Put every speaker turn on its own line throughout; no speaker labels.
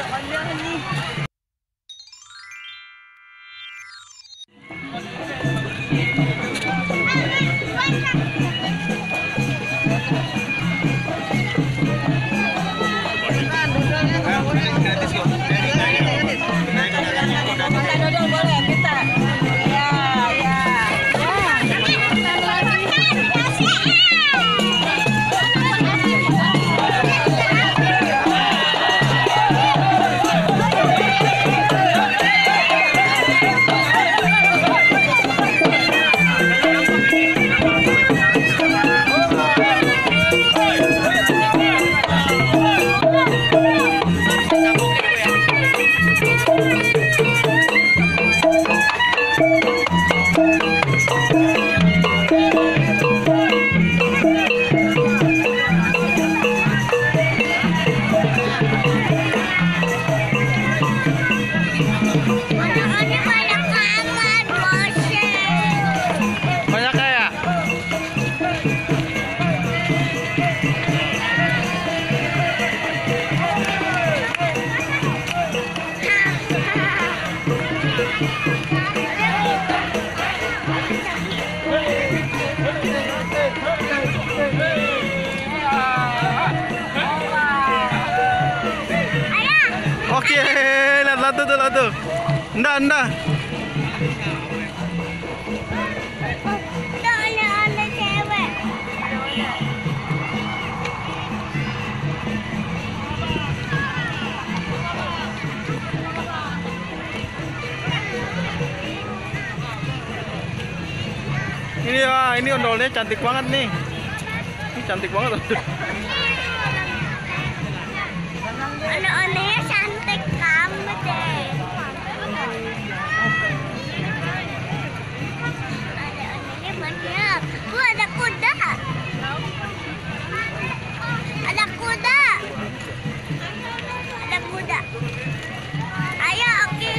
panjang nih. Dodol boleh kita. Ya, ya.
Oke, lihat tuh. Nda.
Ada cewek.
Ini ondolnya cantik banget nih. Ini cantik banget.
Ondel-ondelnya cantik kamu deh. Ondel-ondelnya banyak. Ada kuda. Ada kuda. Ada kuda. Ayo, oke.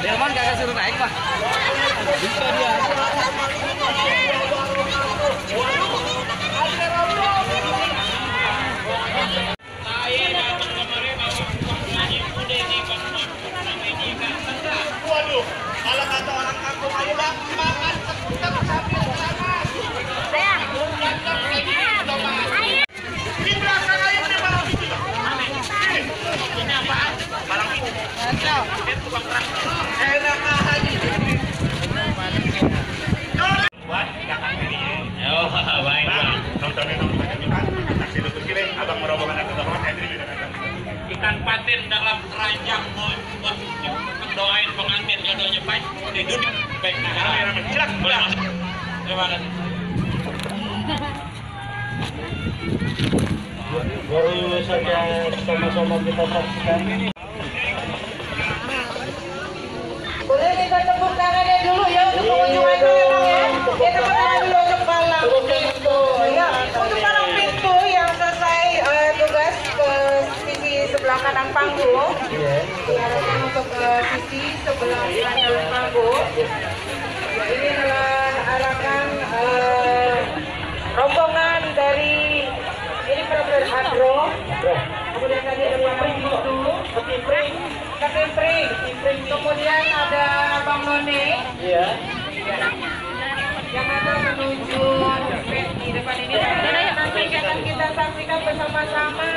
Delman kagak suruh naik, Pak. Bisa dia.
Waduh, kalau kata orang kampung ayo bang, makan seputar sambil selamat. Di belakang ayo deh barang itu. Ini apaan? Barang itu. Dia tukang keras. Enak aja. Buat kakak ini. Oh, baik. Nontonin taksi duduk sini. Abang merobohkan aku ke bawah. Ikan patin dalam keranjang buat doain pengantin jodohnya baik. Duduk baik. Silakan boleh masuk. Terima kasih.
Baru saja sama-sama kita saksikan.
Boleh kita tepuk tangannya dulu ya untuk pengunjung Ancol ya Bang ya. Kita tepuk tangan dulu untuk palang pintu. Ya, untuk palang pintu yang selesai tugas ke sisi sebelah kanan panggung. Diarahkan untuk ke sisi sebelah kanan panggung. Ya, ini adalah arahkan rombongan dari ini Program Agro. Kemudian tadi ada palang pintu, Ketimpring. Kemudian ada Bang None.
Iya.
Yang akan menuju di depan ini. Nanti akan kita saksikan bersama-sama.